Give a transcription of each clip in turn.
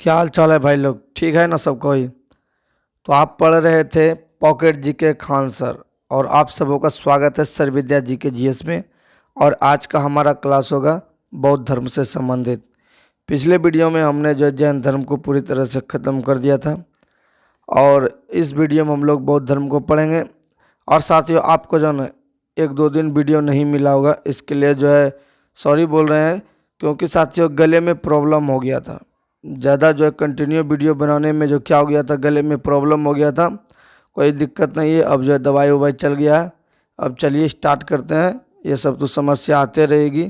क्या हाल चाल है भाई लोग? ठीक है ना सब कोई? तो आप पढ़ रहे थे पॉकेट जीके खान सर, और आप सबों का स्वागत है सर विद्या जी के जीएस में। और आज का हमारा क्लास होगा बौद्ध धर्म से संबंधित। पिछले वीडियो में हमने जो जैन धर्म को पूरी तरह से ख़त्म कर दिया था, और इस वीडियो में हम लोग बौद्ध धर्म को पढ़ेंगे। और साथियों, आपको जो है एक दो दिन वीडियो नहीं मिला होगा, इसके लिए जो है सॉरी बोल रहे हैं, क्योंकि साथियों गले में प्रॉब्लम हो गया था। ज़्यादा जो है कंटिन्यू वीडियो बनाने में जो क्या हो गया था, गले में प्रॉब्लम हो गया था। कोई दिक्कत नहीं है, अब जो है दवाई ववाई चल गया है। अब चलिए स्टार्ट करते हैं। ये सब तो समस्या आते रहेगी,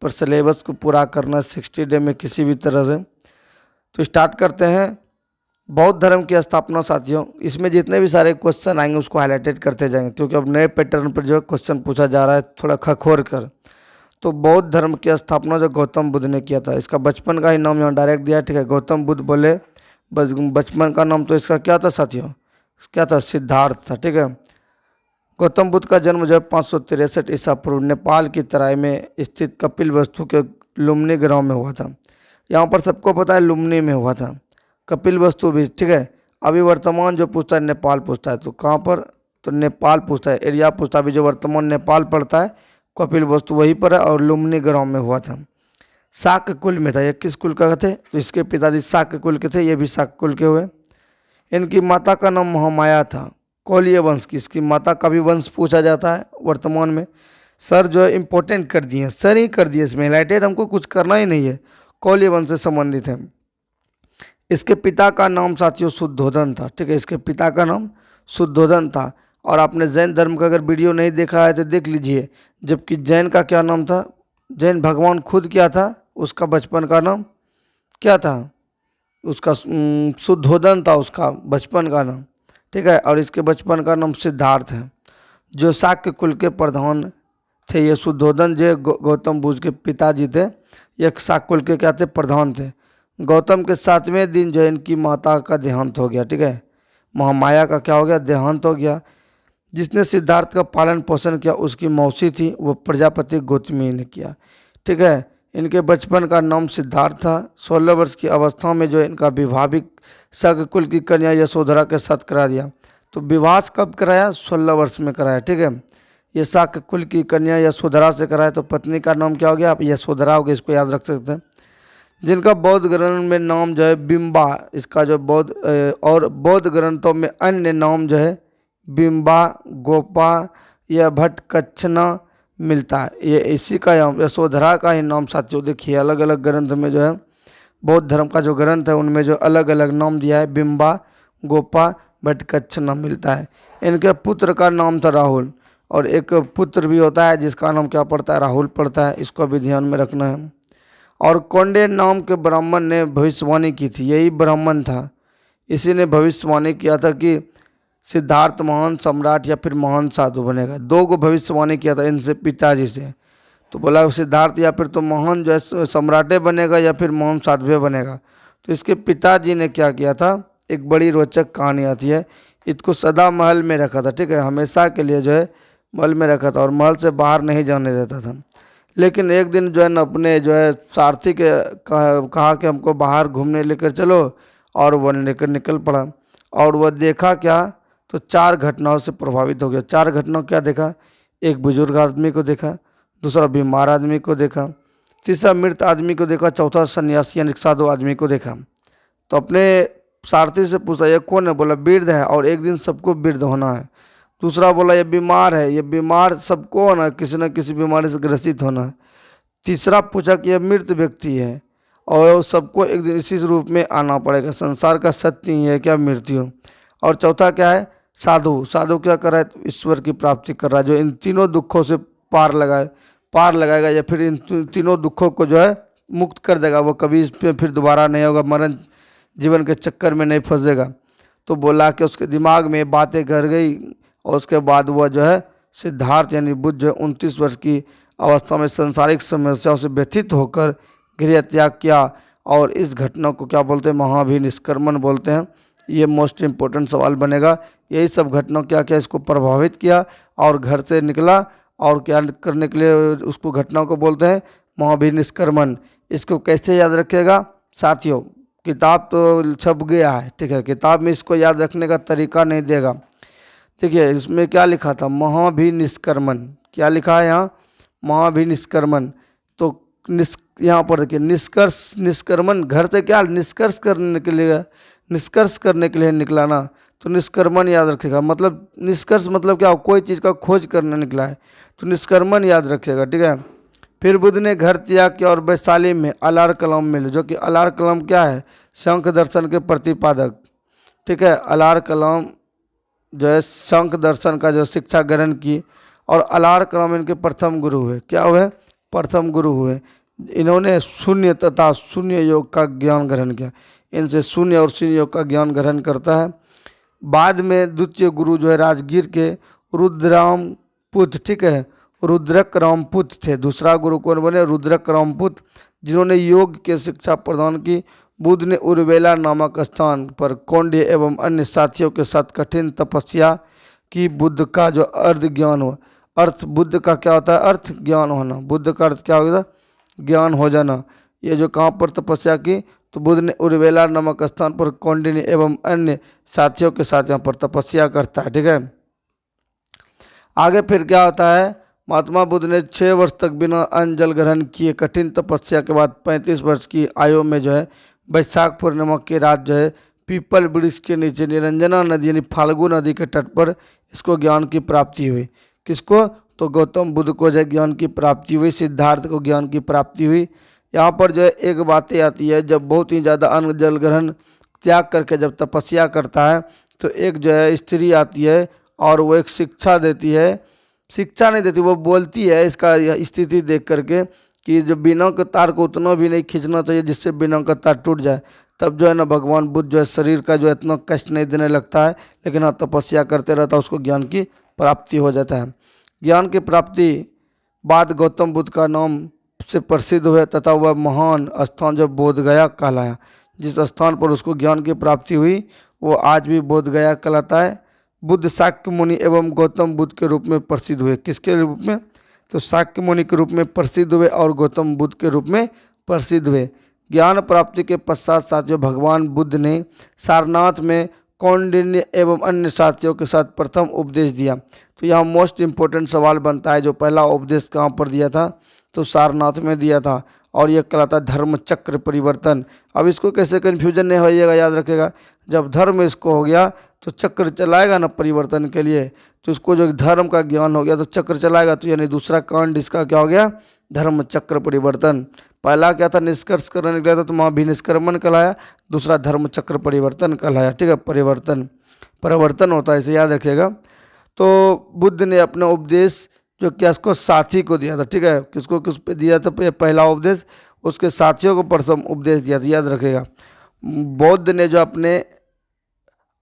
पर सिलेबस को पूरा करना 60 डे में किसी भी तरह से। तो स्टार्ट करते हैं। बौद्ध धर्म की स्थापना साथियों, इसमें जितने भी सारे क्वेश्चन आएंगे उसको हाईलाइटेड करते जाएंगे, क्योंकि अब नए पैटर्न पर जो है क्वेश्चन पूछा जा रहा है थोड़ा खखोर कर। तो बौद्ध धर्म की स्थापना जो गौतम बुद्ध ने किया था, इसका बचपन का ही नाम यहाँ डायरेक्ट दिया है, ठीक है। गौतम बुद्ध बोले, बचपन का नाम तो इसका क्या था साथियों? क्या था? सिद्धार्थ था, ठीक है। गौतम बुद्ध का जन्म जो है 563 ईसा पूर्व नेपाल की तराई में स्थित कपिलवस्तु के लुम्नी गांव में हुआ था। यहाँ पर सबको पता है लुम्नी में हुआ था, कपिलवस्तु भी, ठीक है। अभी वर्तमान जो पूछता है नेपाल पूछता है, तो कहाँ पर? तो नेपाल पूछता है, एरिया पूछता है। अभी जो वर्तमान नेपाल पड़ता है कपिलवस्तु वहीं पर है, और लुम्नी गांव में हुआ था। शाक्य कुल में था। ये किस कुल का थे? तो इसके पिताजी शाक्य कुल के थे, ये भी शाक्य कुल के हुए। इनकी माता का नाम महामाया था, कौलिय वंश की। इसकी माता का भी वंश पूछा जाता है वर्तमान में। सर जो है इम्पोर्टेंट कर दिए, सर ही कर दिए, इसमें हाईलाइटेड हमको कुछ करना ही नहीं है। कौलिय वंश से संबंधित है। इसके पिता का नाम साथियों शुद्धोधन था, ठीक है। इसके पिता का नाम शुद्धोधन था। और आपने जैन धर्म का अगर वीडियो नहीं देखा है तो देख लीजिए। जबकि जैन का क्या नाम था? जैन भगवान खुद क्या था? उसका बचपन का नाम क्या था? उसका शुद्धोधन था, उसका बचपन का नाम, ठीक है। और इसके बचपन का नाम सिद्धार्थ है, जो शाक्य कुल के प्रधान थे। ये शुद्धोधन जो गौतम बुद्ध के पिताजी थे, ये शाक्य कुल के क्या थे? प्रधान थे। गौतम के 7वें दिन जो है इनकी माता का देहांत हो गया, ठीक है। महामाया का क्या हो गया? देहांत हो गया। जिसने सिद्धार्थ का पालन पोषण किया उसकी मौसी थी, वो प्रजापति गौतमी ने किया, ठीक है। इनके बचपन का नाम सिद्धार्थ था। 16 वर्ष की अवस्था में जो है इनका विवाह भी शाक्य कुल की कन्या यशोधरा के साथ करा दिया। तो विवाह कब कराया? 16 वर्ष में कराया, ठीक है। ये शाक्य कुल की कन्या यशोधरा से कराया। तो पत्नी का नाम क्या हो गया? आप यशोधरा हो गया, इसको याद रख सकते हैं। जिनका बौद्ध ग्रंथ में नाम जो है बिम्बा, इसका जो बौद्ध और बौद्ध ग्रंथों में अन्य नाम जो है बिम्बा, गोपा या भट्टकच्छना मिलता है। ये इसी का यशोधरा का ही नाम साथियों देखिए, अलग अलग ग्रंथ में जो है बौद्ध धर्म का जो ग्रंथ है उनमें जो अलग अलग नाम दिया है, बिम्बा, गोपा, भट्टकच्छना मिलता है। इनके पुत्र का नाम था राहुल, और एक पुत्र भी होता है जिसका नाम क्या पड़ता है? राहुल पड़ता है। इसको भी ध्यान में रखना है। और कौंडे नाम के ब्राह्मण ने भविष्यवाणी की थी, यही ब्राह्मण था, इसी ने भविष्यवाणी किया था कि सिद्धार्थ महान सम्राट या फिर महान साधु बनेगा। 2 को भविष्यवाणी किया था इनसे, पिताजी से। तो बोला सिद्धार्थ या फिर तो महान जो है सम्राटे बनेगा या फिर महान साधु बनेगा। तो इसके पिताजी ने क्या किया था? एक बड़ी रोचक कहानी आती है। इसको सदा महल में रखा था, ठीक है, हमेशा के लिए जो है महल में रखा था, और महल से बाहर नहीं जाने देता था। लेकिन एक दिन जो है न अपने जो है सारथी के कहा कि हमको बाहर घूमने लेकर चलो, और वह लेकर निकल पड़ा। और वह देखा क्या? तो 4 घटनाओं से प्रभावित हो गया। 4 घटनाओं क्या देखा? एक बुजुर्ग आदमी को देखा, दूसरा बीमार आदमी को देखा, तीसरा मृत आदमी को देखा, चौथा सन्यासी यानी साधु आदमी को देखा। तो अपने सारथी से पूछा ये कौन है? बोला वृद्ध है, और एक दिन सबको वृद्ध होना है। दूसरा बोला ये बीमार है, ये बीमार सबको होना है, किसी न किसी बीमारी से ग्रसित होना है। तीसरा पूछा कि यह मृत व्यक्ति है, और सबको एक दिन इसी रूप में आना पड़ेगा। संसार का सत्य ही है क्या? मृत्यु। और चौथा क्या है? साधु। साधु क्या कर रहा है? ईश्वर की प्राप्ति कर रहा है, जो इन तीनों दुखों से पार लगाएगा, या फिर इन तीनों दुखों को जो है मुक्त कर देगा। वो कभी इस पे फिर दोबारा नहीं होगा, मरण जीवन के चक्कर में नहीं फंसेगा। तो बोला कि उसके दिमाग में बातें घर गई, और उसके बाद वह जो है सिद्धार्थ यानी बुद्ध जो है 29 वर्ष की अवस्था में सांसारिक समस्याओं से व्यथित होकर गृह त्याग किया। और इस घटना को क्या बोलते हैं? महाभिनिष्क्रमण बोलते हैं। ये मोस्ट इम्पोर्टेंट सवाल बनेगा। यही सब घटना क्या क्या इसको प्रभावित किया, और घर से निकला, और क्या करने के लिए उसको घटना को बोलते हैं? महाभिनिष्क्रमण। इसको कैसे याद रखिएगा साथियों? किताब तो छप गया है, ठीक है, किताब में इसको याद रखने का तरीका नहीं देगा। देखिए इसमें क्या लिखा था, महाभिनिष्क्रमण, क्या लिखा है यहाँ, महाभिनिष्क्रमण। तो यहाँ पर देखिए निष्कर्ष, निष्क्रमण घर से क्या निष्कर्ष करने के लिए, निष्कर्ष करने के लिए निकला ना, तो निष्क्रमण याद रखेगा। मतलब निष्कर्ष मतलब क्या, कोई चीज़ का खोज करने निकला है, तो निष्क्रमण याद रखेगा, ठीक है। फिर बुद्ध ने घर त्याग किया और वैशाली में अलार कलम मिले, जो कि अलार कलम क्या है, शंख दर्शन के प्रतिपादक, ठीक है। अलार कलम जो है शंख दर्शन का जो शिक्षा ग्रहण की, और अलार कलम इनके प्रथम गुरु हुए, क्या हुए, प्रथम गुरु हुए। इन्होंने शून्य तथा शून्य योग का ज्ञान ग्रहण किया, इनसे शून्य और शून्य योग का ज्ञान ग्रहण करता है। बाद में द्वितीय गुरु जो है राजगीर के रुद्रामपुत्र, ठीक है, रुद्रक रामपुत्र थे। दूसरा गुरु कौन बने, रुद्रक रामपुत्र, जिन्होंने योग की शिक्षा प्रदान की। बुद्ध ने उर्वेला नामक स्थान पर कौंड्य एवं अन्य साथियों के साथ कठिन तपस्या की। बुद्ध का जो अर्थ ज्ञान हो, अर्थ बुद्ध का क्या होता है, अर्थ ज्ञान होना, बुद्ध का अर्थ क्या होगा, ज्ञान हो जाना। ये जो कहाँ पर तपस्या की, तो बुद्ध ने उर्वेला नामक स्थान पर कौंडिन्य एवं अन्य साथियों के साथ यहाँ पर तपस्या करता है, ठीक है। आगे फिर क्या होता है, महात्मा बुद्ध ने 6 वर्ष तक बिना अन्न जल ग्रहण किए कठिन तपस्या के बाद 35 वर्ष की आयु में जो है वैशाख पूर्णिमा की रात जो है पीपल वृक्ष के नीचे निरंजना नदी यानी फाल्गु नदी के तट पर इसको ज्ञान की प्राप्ति हुई। किसको, तो गौतम बुद्ध को जो ज्ञान की प्राप्ति हुई, सिद्धार्थ को ज्ञान की प्राप्ति हुई। यहाँ पर जो है एक बातें आती है, जब बहुत ही ज़्यादा अन्न जल ग्रहण त्याग करके जब तपस्या करता है, तो एक जो है स्त्री आती है और वो एक शिक्षा देती है, शिक्षा नहीं देती, वो बोलती है इसका स्थिति देख करके कि जो बिना के तार को उतना भी नहीं खींचना चाहिए जिससे बिना का तार टूट जाए। तब जो है ना भगवान बुद्ध जो है शरीर का जो इतना कष्ट नहीं देने लगता है, लेकिन हाँ तपस्या करते रहता है, उसको ज्ञान की प्राप्ति हो जाता है। ज्ञान की प्राप्ति बाद गौतम बुद्ध का नाम से प्रसिद्ध हुए तथा वह महान स्थान जो बोध गया कहलाया। जिस स्थान पर उसको ज्ञान की प्राप्ति हुई वो आज भी बोध गया कहलाता है। बुद्ध शाक्य मुनि एवं गौतम बुद्ध के रूप में प्रसिद्ध हुए, किसके रूप में, तो शाक्य मुनि के रूप में प्रसिद्ध हुए और गौतम बुद्ध के रूप में प्रसिद्ध हुए। ज्ञान प्राप्ति के पश्चात साथियों भगवान बुद्ध ने सारनाथ में कौंडिन्य एवं अन्य साथियों के साथ प्रथम उपदेश दिया। तो यहाँ मोस्ट इम्पोर्टेंट सवाल बनता है, जो पहला उपदेश कहाँ पर दिया था, तो सारनाथ में दिया था, और यह कहलाता है धर्म चक्र परिवर्तन। अब इसको कैसे कन्फ्यूजन नहीं होइएगा, याद रखेगा, जब धर्म इसको हो गया तो चक्र चलाएगा ना परिवर्तन के लिए, तो इसको जो धर्म का ज्ञान हो गया तो चक्र चलाएगा। तो यानी दूसरा कांड इसका क्या हो गया, धर्म चक्र परिवर्तन। पहला क्या था, निष्कर्ष करने निकला था तो महाभिनिष्क्रमण कहलाया, दूसरा धर्म चक्र परिवर्तन कहलाया, ठीक है। परिवर्तन परिवर्तन होता है, इसे याद रखिएगा। तो बुद्ध ने अपना उपदेश जो क्या इसको साथी को दिया था, ठीक है, किसको किस पे दिया था, पहला उपदेश उसके साथियों को प्रथम उपदेश दिया था, याद रखेगा। बौद्ध ने जो अपने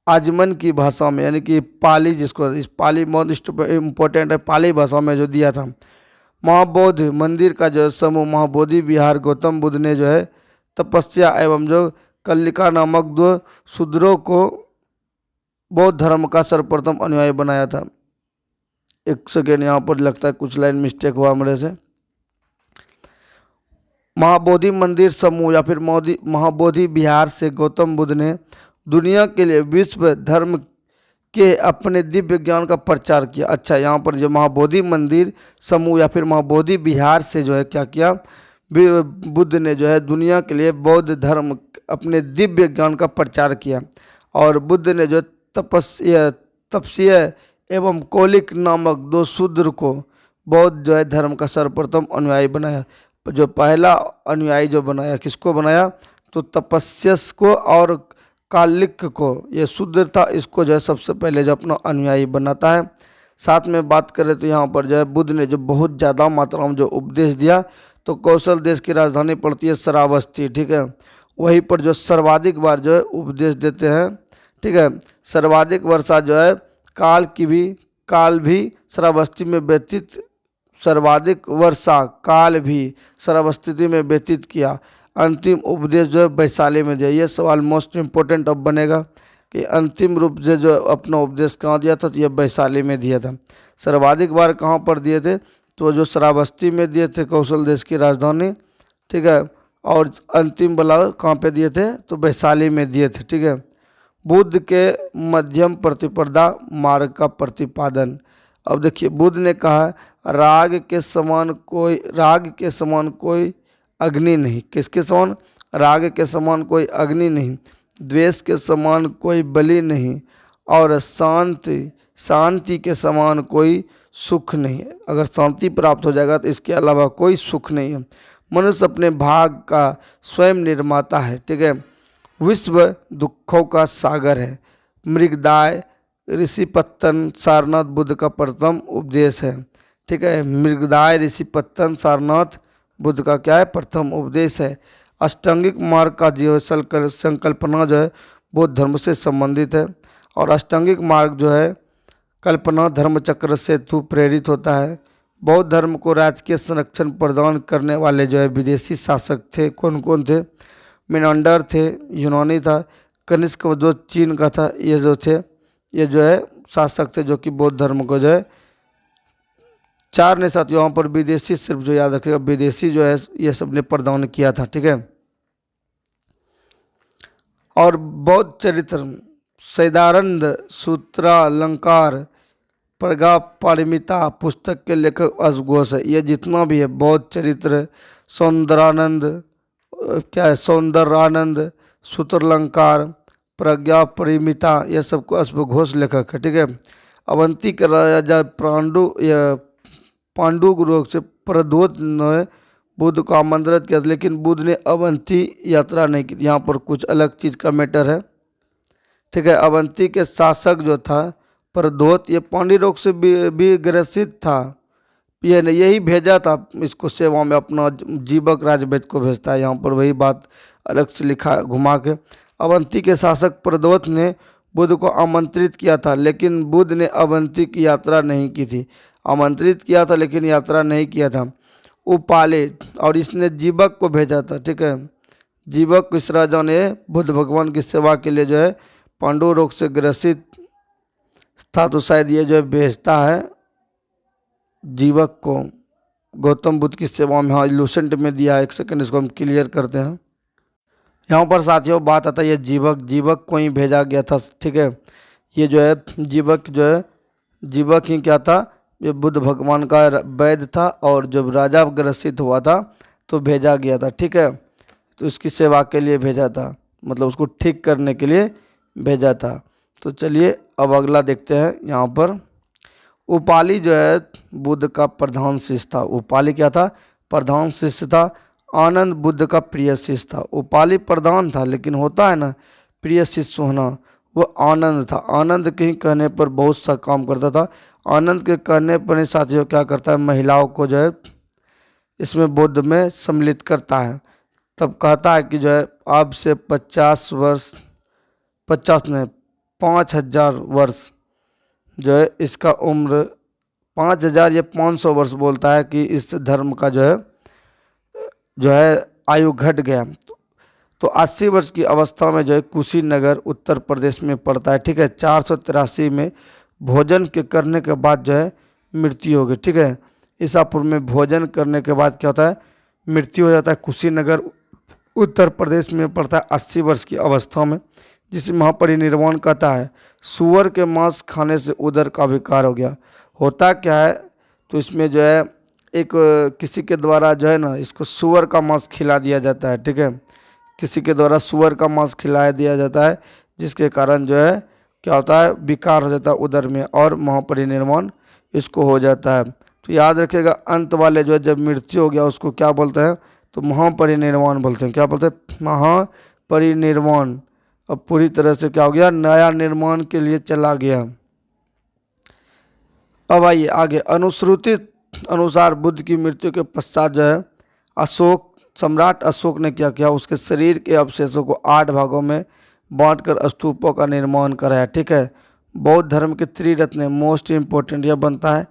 आजमन की भाषा में यानी कि पाली, जिसको इस पाली बहुत इम्पोर्टेंट है, पाली भाषा में जो दिया था, महाबोधि मंदिर का जो समूह महाबोधि विहार गौतम बुद्ध ने जो है तपस्या एवं जो कल्लिका नामक 2 शूद्रों को बौद्ध धर्म का सर्वप्रथम अनुयायी बनाया था। एक सेकेंड, यहाँ पर लगता है कुछ लाइन मिस्टेक हुआ मेरे से। महाबोधि मंदिर समूह या फिर महाबोधि विहार से गौतम बुद्ध ने दुनिया के लिए विश्व धर्म के अपने दिव्य ज्ञान का प्रचार किया। अच्छा, यहाँ पर जो महाबोधि मंदिर समूह या फिर महाबोधि विहार से जो है क्या किया, बुद्ध ने जो है दुनिया के लिए बौद्ध धर्म अपने दिव्य ज्ञान का प्रचार किया। और बुद्ध ने जो तपस्या एवं कौलिक नामक 2 शूद्र को बौद्ध जो है धर्म का सर्वप्रथम अनुयायी बनाया। जो पहला अनुयायी जो बनाया, किसको बनाया, तो तपस्यस को और कालिक को, ये शूद्र था, इसको जो है सबसे पहले जो अपना अनुयायी बनाता है। साथ में बात करें तो यहाँ पर जो है बुद्ध ने जो बहुत ज़्यादा मात्रा में जो उपदेश दिया, तो कौशल देश की राजधानी पड़ती है श्रावस्ती, ठीक है, वहीं पर जो सर्वाधिक बार जो है उपदेश देते हैं, ठीक है। सर्वाधिक वर्षा जो है काल भी श्रावस्ती में व्यतीत, सर्वाधिक वर्षा काल भी श्रावस्ती में व्यतीत किया। अंतिम उपदेश जो है वैशाली में दिया। ये सवाल मोस्ट इम्पोर्टेंट अब बनेगा कि अंतिम रूप से जो अपना उपदेश कहाँ दिया था, तो ये वैशाली में दिया था। सर्वाधिक बार कहाँ पर दिए थे, तो जो श्रावस्ती में दिए थे, कौशल देश की राजधानी, ठीक है। और अंतिम वाला कहाँ पे दिए थे, तो वैशाली में दिए थे। ठीक है। बुद्ध के मध्यम प्रतिपदा मार्ग का प्रतिपादन। अब देखिए बुद्ध ने कहा राग के समान कोई अग्नि नहीं। किसके समान? राग के समान कोई अग्नि नहीं, द्वेष के समान कोई बलि नहीं, और शांति के समान कोई सुख नहीं है। अगर शांति प्राप्त हो जाएगा तो इसके अलावा कोई सुख नहीं है। मनुष्य अपने भाग का स्वयं निर्माता है। ठीक है। विश्व दुखों का सागर है। मृगदाय ऋषिपत्तन सारनाथ बुद्ध का प्रथम उपदेश है। ठीक है। मृगदाय ऋषिपत्तन सारनाथ बुद्ध का क्या है? प्रथम उपदेश है। अष्टांगिक मार्ग का जो है संकल्पना जो है बौद्ध धर्म से संबंधित है, और अष्टांगिक मार्ग जो है कल्पना धर्मचक्र से प्रेरित होता है। बौद्ध धर्म को राजकीय संरक्षण प्रदान करने वाले जो है विदेशी शासक थे। कौन कौन थे? मिनांडर थे, यूनानी था, कनिष्क जो चीन का था। ये जो थे ये जो है शासक थे जो कि बौद्ध धर्म को जो है चार ने साथ यहाँ पर विदेशी, सिर्फ जो याद रखिएगा विदेशी जो है ये सब ने प्रदान किया था। ठीक है। और बौद्ध चरित्र सैदानंद सूत्रालंकार प्रगा पारमिता पुस्तक के लेखक अशोघोष है। ये जितना भी है बौद्ध चरित्र, सौंदरानंद क्या है, सौंदरानंद, सूत्रालंकार, प्रज्ञा परिमिता, यह सबको अशोघोष लेखक है। ठीक है। अवंती के राजा पांडु गुरु से प्रद्योत ने बुद्ध को आमंत्रित किया, लेकिन बुद्ध ने अवंती यात्रा नहीं की। यहाँ पर कुछ अलग चीज़ का मैटर है। ठीक है। अवंती के शासक जो था प्रद्योत, ये पांडु रोग से भी ग्रसित था। ये ने यही भेजा था इसको सेवा में, अपना जीवक राजवैद्य को भेजता है। यहाँ पर वही बात अलग से लिखा घुमा के। अवंती के शासक प्रद्योत ने बुद्ध को आमंत्रित किया था, लेकिन बुद्ध ने अवंती की यात्रा नहीं की थी। आमंत्रित किया था लेकिन यात्रा नहीं किया था। उपाले और इसने जीवक को भेजा था। ठीक है। जीवक इस राजा ने बुद्ध भगवान की सेवा के लिए जो है पांडु रोग से ग्रसित था, तो शायद ये जो है भेजता है जीवक को गौतम बुद्ध की सेवा में। हाँ, लूसेंट में दिया है। एक सेकंड इसको हम क्लियर करते हैं। यहाँ पर साथियों बात आता है ये जीवक को ही भेजा गया था। ठीक है। ये जो है जीवक ही क्या था? ये बुद्ध भगवान का वैद्य था, और जब राजा ग्रसित हुआ था तो भेजा गया था। ठीक है। तो उसकी सेवा के लिए भेजा था, मतलब उसको ठीक करने के लिए भेजा था। तो चलिए अब अगला देखते हैं। यहाँ पर उपाली जो है बुद्ध का प्रधान शिष्य था। उपाली क्या था? प्रधान शिष्य था। आनंद बुद्ध का प्रिय शिष्य था। उपाली प्रधान था, लेकिन होता है ना प्रिय शिष्य होना, वो आनंद था। आनंद के ही कहने पर बहुत सा काम करता था। आनंद के कहने पर ही साथियों क्या करता है, महिलाओं को जो है इसमें बुद्ध में सम्मिलित करता है। तब कहता है कि जो है अब से 5,000 वर्ष जो है इसका उम्र 5,000 या 500 वर्ष बोलता है कि इस धर्म का जो है आयु घट गया। तो 80 वर्ष की अवस्था में जो है कुशीनगर उत्तर प्रदेश में पड़ता है। ठीक है। 483 में भोजन के करने के बाद जो है मृत्यु हो गई। ठीक है। ईसापुर में भोजन करने के बाद क्या होता है, मृत्यु हो जाता है। कुशीनगर उत्तर प्रदेश में पड़ता है 80 वर्ष की अवस्था में, जिसे महापरिनिर्वाण कहता है। सूअर के मांस खाने से उदर का विकार हो गया। होता क्या है, तो इसमें जो है एक किसी के द्वारा जो है ना इसको सूअर का मांस खिला दिया जाता है। ठीक है। किसी के द्वारा सूअर का मांस खिलाया दिया जाता है, जिसके कारण जो है क्या होता है, विकार हो जाता है उदर में, और महापरिनिर्वाण इसको हो जाता है। तो याद रखिएगा अंत वाले जो है जब मृत्यु हो गया उसको क्या बोलते हैं, तो महापरिनिर्वाण बोलते हैं। क्या बोलते हैं? महापरिनिर्वाण। अब पूरी तरह से क्या हो गया, नया निर्माण के लिए चला गया। अब आइए आगे। अनुश्रुति अनुसार बुद्ध की मृत्यु के पश्चात जो है सम्राट अशोक ने क्या किया, उसके शरीर के अवशेषों को 8 भागों में बांटकर स्तूपों का निर्माण कराया। ठीक है। बौद्ध धर्म के त्रिरत्न मोस्ट इम्पोर्टेंट यह बनता है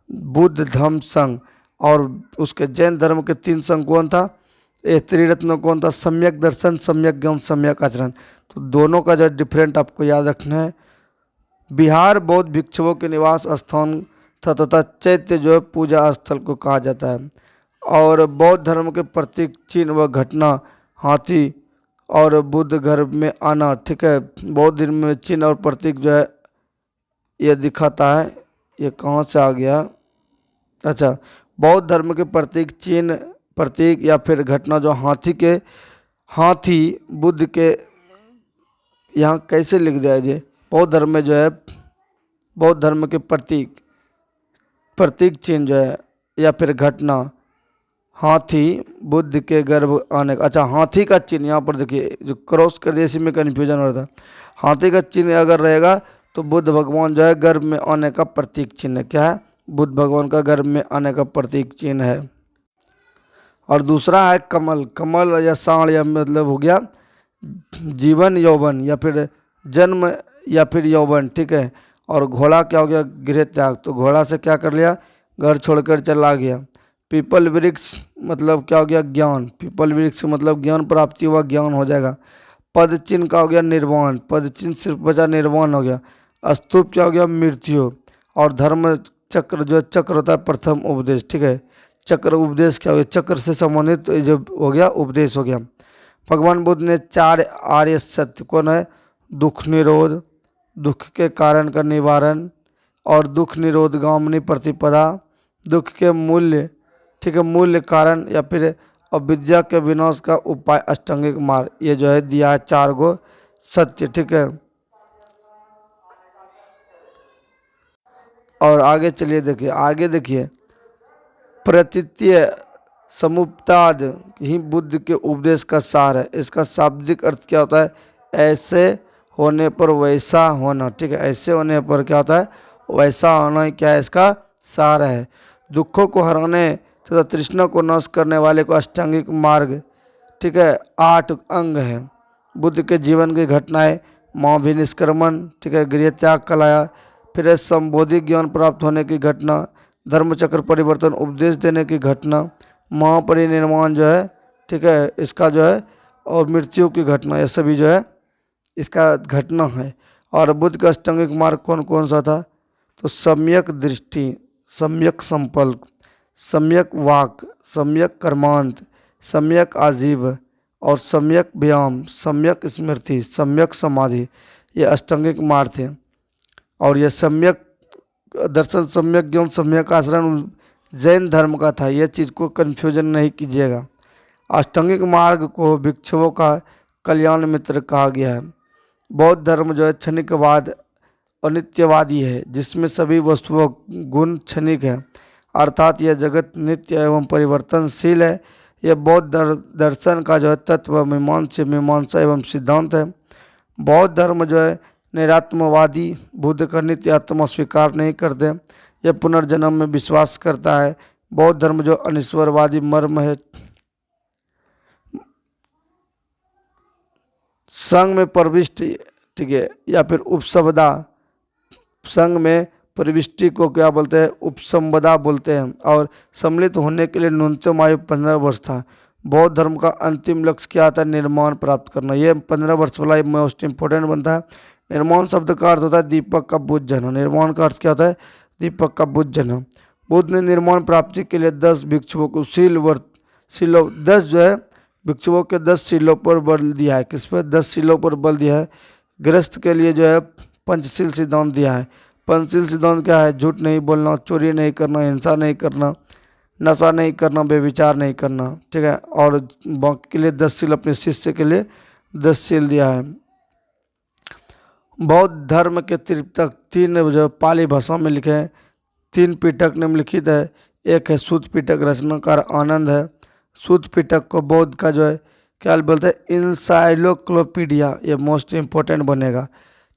बुद्ध धम्म संघ, और उसके जैन धर्म के 3 संघ कौन था, ये त्रिरत्न कौन था, सम्यक दर्शन, सम्यक ज्ञान, सम्यक आचरण। तो दोनों का जो डिफरेंट आपको याद रखना है। बिहार बौद्ध भिक्षुओं के निवास स्थान था तथा चैत्य जो है पूजा स्थल को कहा जाता है। और बौद्ध धर्म के प्रतीक चिन्ह व घटना हाथी और बुद्ध गर्भ में आना। ठीक है, बौद्ध धर्म में चिन्ह और प्रतीक जो है ये दिखाता है। ये कहाँ से आ गया? अच्छा, बौद्ध धर्म के प्रतीक चिन्ह प्रतीक या फिर घटना जो हाथी बुद्ध के, यहाँ कैसे लिख दिया जी? बौद्ध धर्म में जो है बौद्ध धर्म के प्रतीक चिन्ह जो है या फिर घटना हाथी बुद्ध के गर्भ आने का। अच्छा, हाथी का चिन्ह यहाँ पर देखिए जो क्रॉस कर दिया, इसी में कन्फ्यूजन हो रहा था। हाथी का चिन्ह अगर रहेगा तो बुद्ध भगवान जो है गर्भ में आने का प्रतीक चिन्ह क्या है? बुद्ध भगवान का गर्भ में आने का प्रतीक चिन्ह है। और दूसरा है कमल। कमल या साढ़ या मतलब हो गया जीवन यौवन या फिर जन्म या फिर यौवन। ठीक है, और घोड़ा क्या हो गया? गृह त्याग। तो घोड़ा से क्या कर लिया? घर छोड़कर चला गया। पीपल वृक्ष मतलब क्या हो गया? ज्ञान। पीपल वृक्ष मतलब ज्ञान प्राप्ति हुआ, ज्ञान हो जाएगा। पद चिन्ह का हो गया निर्वाण। पद चिन्ह सिर्फ बचा, निर्वाण हो गया। स्तूप क्या हो गया? मृत्यु। और धर्म चक्र जो चक्र होता है प्रथम उपदेश। ठीक है, चक्र उपदेश क्या हो गया? चक्र से संबंधित जो हो गया उपदेश हो गया। भगवान बुद्ध ने 4 आर्य सत्य कौन है? दुख निरोध, दुख के कारण का निवारण, और दुख निरोध गामिनी प्रतिपदा, दुख के मूल्य। ठीक है, मूल्य कारण या फिर अविद्या के विनाश का उपाय अष्टांगिक मार्ग, ये जो है दिया है 4 गो सत्य। ठीक है, और आगे चलिए देखिए, आगे देखिए प्रतीत्य समुपताद ही बुद्ध के उपदेश का सार है। इसका शाब्दिक अर्थ क्या होता है? ऐसे होने पर वैसा होना। ठीक है, ऐसे होने पर क्या होता है? वैसा होना। क्या है? इसका सार है। दुखों को हराने तथा तृष्णा को नाश करने वाले को अष्टांगिक मार्ग। ठीक है, 8 अंग है। बुद्ध के जीवन की घटनाएं, महाभिनिष्क्रमण। ठीक है, गृह त्याग कहलाया। फिर है संबोधि ज्ञान प्राप्त होने की घटना, धर्मचक्र परिवर्तन, उपदेश देने की घटना, महापरिनिर्वाण जो है। ठीक है, इसका जो है, और मृत्यु की घटना, ये सभी जो है इसका घटना है। और बुद्ध का अष्टांगिक मार्ग कौन कौन सा था? तो सम्यक दृष्टि, सम्यक संकल्प, सम्यक वाक, सम्यक कर्मांत, सम्यक आजीव और सम्यक व्यायाम, सम्यक स्मृति, सम्यक समाधि, ये अष्टांगिक मार्ग थे। और ये सम्यक दर्शन, सम्यक ज्ञान, सम्यक आचरण जैन धर्म का था। यह चीज़ को कन्फ्यूजन नहीं कीजिएगा। अष्टांगिक मार्ग को भिक्षुओं का कल्याण मित्र कहा गया है। बौद्ध धर्म जो है क्षणिकवाद अनित्यवादी है, जिसमें सभी वस्तुओं गुण क्षणिक है, अर्थात यह जगत नित्य एवं परिवर्तनशील है। यह बौद्ध दर्शन का जो है तत्व मीमांसा एवं सिद्धांत है। बौद्ध धर्म जो है निरात्मवादी, बुद्ध का नित्य आत्मा स्वीकार नहीं करते, यह पुनर्जन्म में विश्वास करता है। बौद्ध धर्म जो अनिश्वरवादी मर्म है। संघ में प्रविष्टि। ठीक है, या फिर उपसंपदा। संघ में प्रविष्टि को क्या बोलते हैं? उपसंपदा बोलते हैं। और सम्मिलित होने के लिए न्यूनतम आयु 15 वर्ष था। बौद्ध धर्म का अंतिम लक्ष्य क्या था? निर्माण प्राप्त करना। ये 15 वर्ष वाला मोस्ट इंपॉर्टेंट बनता है। निर्माण शब्द का अर्थ होता है दीपक का बुझ जाना। निर्माण का अर्थ क्या होता है? दीपक का बुझ जाना। बुद्ध ने निर्माण प्राप्ति के लिए 10 भिक्षुओं को शीलों 10 जो है भिक्षुओं के 10 शीलों पर बल दिया है। किस पर? 10 शीलों पर बल दिया है। गृहस्थ के लिए जो है पंचशील सिद्धांत दिया है। पंचशील सिद्धांत क्या है? झूठ नहीं बोलना, चोरी नहीं करना, हिंसा नहीं करना, नशा नहीं करना, बेविचार नहीं करना। ठीक है, और बाकी के लिए 10 शील, अपने शिष्य के लिए 10 शील दिया है। बौद्ध धर्म के त्रिपिटक 3 जो पाली भाषा में लिखे हैं। 3 पिटक निम्नलिखित है। एक है सूत पिटक, रचनाकार आनंद है। सूत पिटक को बौद्ध का जो है क्या बोलते हैं? इंसाइक्लोपीडिया। ये मोस्ट इंपॉर्टेंट बनेगा।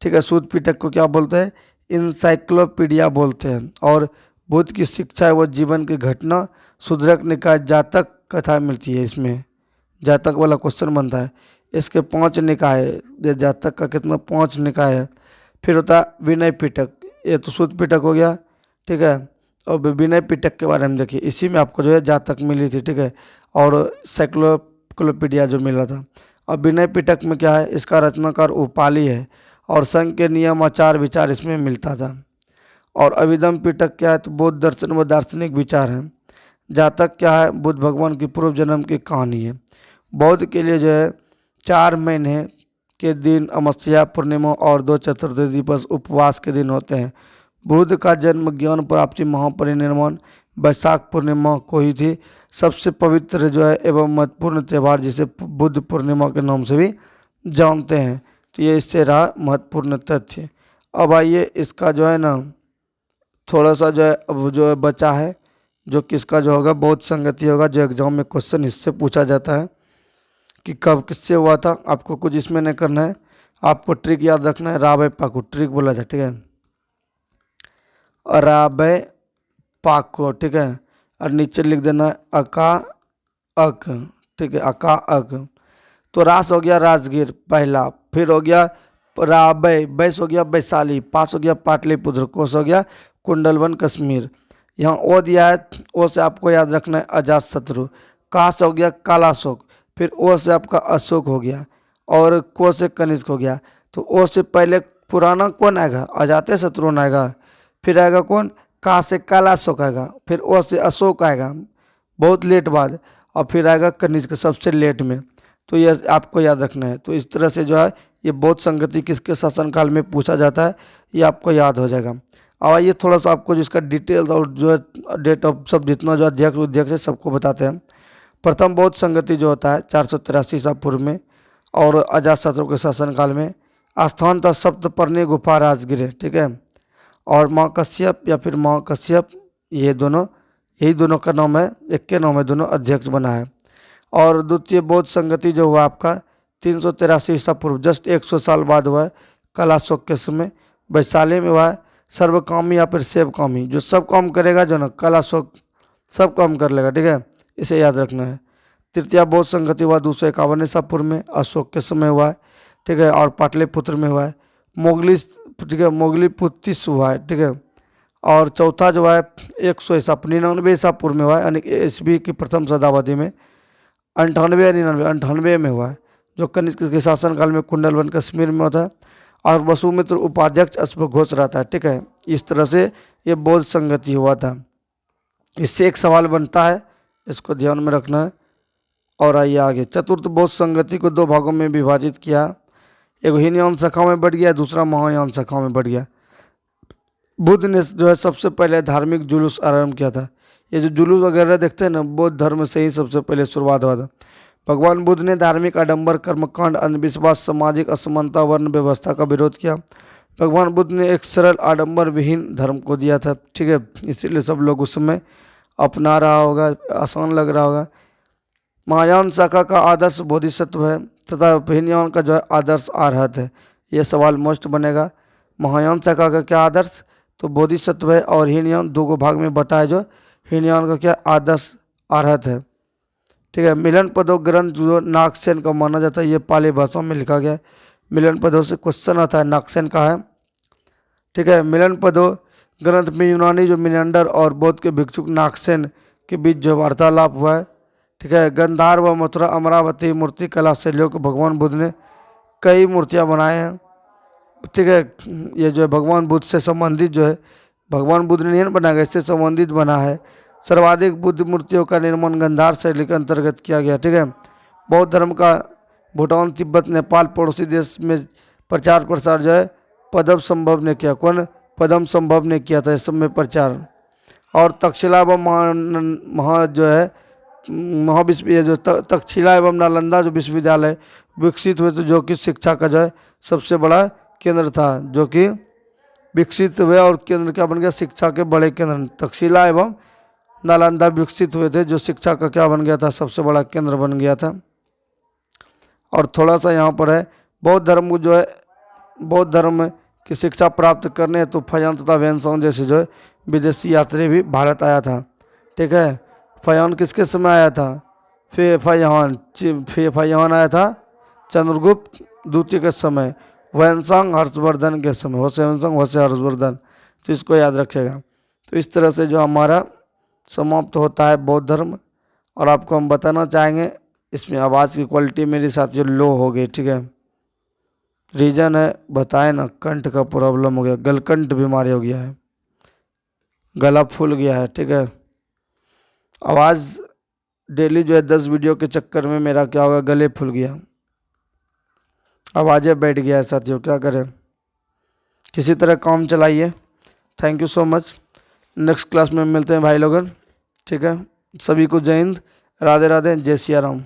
ठीक है, सूत पिटक को क्या बोलते हैं? इंसाइक्लोपीडिया बोलते हैं। और बुद्ध की शिक्षा है वो जीवन की घटना। शूद्रक निकाय जातक कथा मिलती है इसमें। जातक वाला क्वेश्चन बनता है। इसके 5 निकाय है। जातक का कितना? 5 निकाय है। फिर होता है विनय पिटक, ये तो सूत पिटक हो गया। ठीक है, और विनय पिटक के बारे में देखिए, इसी में आपको जो है जातक मिली थी। ठीक है, और साइक्लोपीडिया जो मिला था। और विनय पिटक में क्या है? इसका रचनाकार उपाली है। और संघ के नियम आचार विचार इसमें मिलता था। और अभिधम पिटक क्या है? तो बौद्ध दर्शन व दार्शनिक विचार है। जातक क्या है, बुद्ध भगवान की पूर्व जन्म की कहानी है। बौद्ध के लिए जो है 4 महीने के दिन अमावस्या, पूर्णिमा और 2 चतुर्दशी दिवस उपवास के दिन होते हैं। बुद्ध का जन्म, ज्ञान प्राप्ति, महापरिनिर्वाण वैशाख पूर्णिमा को ही थी। सबसे पवित्र जो है एवं महत्वपूर्ण त्यौहार जिसे बुद्ध पूर्णिमा के नाम से भी जानते हैं। तो ये इससे रहा महत्वपूर्ण तथ्य। अब आइए इसका जो है ना थोड़ा सा जो है अब जो है बचा है, जो किसका जो होगा बौद्ध संगति होगा, जो एग्जाम में क्वेश्चन इससे पूछा जाता है कि कब किससे हुआ था। आपको कुछ इसमें नहीं करना है, आपको ट्रिक याद रखना है। राबे पाको ट्रिक बोला जाए, ठीक है, राबे पाको, ठीक है। और नीचे लिख देना है अका अक, ठीक है, अका अक। तो रास हो गया राजगीर पहला, फिर हो गया राबे, बैस हो गया वैशाली, पास हो गया पाटलिपुत्र, कोस हो गया कुंडलवन कश्मीर। यहाँ ओ दिया है, ओ से आपको याद रखना है अजात शत्रु। कास हो गया कालाशोक, फिर ओ से आपका अशोक हो गया, और को से कनिष्क हो गया। तो ओ से पहले पुराना कौन आएगा, अजात शत्रु आएगा, फिर आएगा कौन, का से कालाशोक आएगा, फिर ओ से अशोक आएगा बहुत लेट बाद, और फिर आएगा कनिष्क सबसे लेट में। तो ये आपको याद रखना है। तो इस तरह से जो है ये बौद्ध संगति किसके शासनकाल में पूछा जाता है, ये आपको याद हो जाएगा। अब आइए थोड़ा सा आपको जिसका डिटेल्स और जो है डेट ऑफ सब जितना जो अध्यक्ष उध्यक्ष है सबको बताते हैं। प्रथम बौद्ध संगति जो होता है 483 ईसा पूर्व में और अजातशत्रु के शासनकाल में। स्थान था सप्तपर्णी गुफा राजगीर, ठीक है। और माँ कश्यप या फिर माँ कश्यप, ये दोनों यही दोनों का नाम है, एक के नाम है, दोनों अध्यक्ष बना है। और द्वितीय बौद्ध संगति जो हुआ आपका 383 ईसा पूर्व, जस्ट 100 साल बाद हुआ है, कलाशोक के समय वैशाली में हुआ है। सर्वकामी या फिर सेवकामी, जो सब काम करेगा जो ना कलाशोक सब काम कर लेगा, ठीक है, इसे याद रखना है। तृतीय बौद्ध संगति हुआ 251 ईसा पूर्व में, अशोक के समय हुआ है, ठीक है, और पाटलिपुत्र में हुआ है। मोगली, ठीक है, मोगलीपुतिस हुआ है, ठीक है। और चौथा जो है 100 ईसा 99 ईसा पूर्व में हुआ है, यानी कि ईस्वी की प्रथम शताब्दी में। 98 में हुआ है, जो कनिष्क के शासनकाल में कुंडलवन कश्मीर में होता है। और वसुमित्र उपाध्यक्ष अश्वघोष रहता है, ठीक है। इस तरह से ये बौद्ध संगति हुआ था। इससे एक सवाल बनता है, इसको ध्यान में रखना है। और आइए आगे, चतुर्थ बौद्ध संगति को 2 भागों में विभाजित किया। एक हीनयान शाखा में बढ़ गया, दूसरा महायान शाखा में बढ़ गया। बुद्ध ने जो है सबसे पहले धार्मिक जुलूस आरंभ किया था। ये जो जुलूस वगैरह देखते हैं ना, बौद्ध धर्म से ही सबसे पहले शुरुआत हुआ था। भगवान बुद्ध ने धार्मिक आडंबर, कर्मकांड, अंधविश्वास, सामाजिक असमानता, वर्ण व्यवस्था का विरोध किया। भगवान बुद्ध ने एक सरल आडंबर विहीन धर्म को दिया था, ठीक है, इसीलिए सब लोग उस समय अपना रहा होगा, आसान लग रहा होगा। महायान शाखा का आदर्श बोधिसत्व है तथा हीनयान का जो है आदर्श अरहत है। यह सवाल मोस्ट बनेगा। महायान शाखा का क्या आदर्श, तो बोधिसत्व है, और हीनयान 2 भाग में बटा है, जो हीनयान का क्या आदर्श अरहत है, ठीक है। मिलन पदों ग्रंथ जो नागसेन का माना जाता है, ये पाली भाषा में लिखा गया है। मिलन पदों से क्वेश्चन आता है, नागसेन का है, ठीक है। मिलन पदों ग्रंथ में यूनानी जो मिनेंडर और बौद्ध के भिक्षुक नागसेन के बीच जो वार्तालाप हुआ है, ठीक है। गंधार व मथुरा अमरावती मूर्ति कला शैलियों को भगवान बुद्ध ने कई मूर्तियाँ बनाए हैं, ठीक है। ये जो है भगवान बुद्ध से संबंधित जो है, भगवान बुद्ध ने नहीं बनाया, इससे संबंधित बना है। सर्वाधिक बुद्ध मूर्तियों का निर्माण गंधार शैली के अंतर्गत किया गया, ठीक है। बौद्ध धर्म का भूटान, तिब्बत, नेपाल पड़ोसी देश में प्रचार प्रसार जो है पद्म संभव ने किया। कौन, पद्म संभव ने किया था इस सब में प्रचार। और तक्षशिला एवं महा जो है महाविश्व, ये जो तक्षशिला एवं नालंदा जो विश्वविद्यालय विकसित हुए थे, जो कि शिक्षा का जो है सबसे बड़ा केंद्र था, जो कि विकसित हुए और केंद्र क्या बन गया, शिक्षा के बड़े केंद्र। तक्षशिला एवं नालंदा विकसित हुए थे, जो शिक्षा का क्या बन गया था, सबसे बड़ा केंद्र बन गया था। और थोड़ा सा यहाँ पर है, बौद्ध धर्म जो है, बौद्ध धर्म की शिक्षा प्राप्त करने हेतु फयान तथा वेनसोंग जैसे जो है विदेशी यात्री भी भारत आया था, ठीक है। फयान किसके समय आया था, फयान आया था चंद्रगुप्त द्वितीय के समय, वेनसोंग हर्षवर्धन के समय, होसे वेनसोंग होसे हर्षवर्धन, तो इसको याद रखिएगा। तो इस तरह से जो हमारा समाप्त होता है बौद्ध धर्म। और आपको हम बताना चाहेंगे, इसमें आवाज़ की क्वालिटी मेरे साथ जो लो हो गई, ठीक है, रीज़न है बताए ना, कंठ का प्रॉब्लम हो गया, गलकंठ बीमारी हो गया है, गला फूल गया है, ठीक है। आवाज़ डेली जो है 10 वीडियो के चक्कर में मेरा क्या होगा, गले फूल गया, आवाज़ें बैठ गया है साथियों, क्या करें। किसी तरह काम चलाइए। Thank you so much. Next class में मिलते हैं भाई लोगन, ठीक है। सभी को जय हिंद, राधे राधे, जय सिया राम।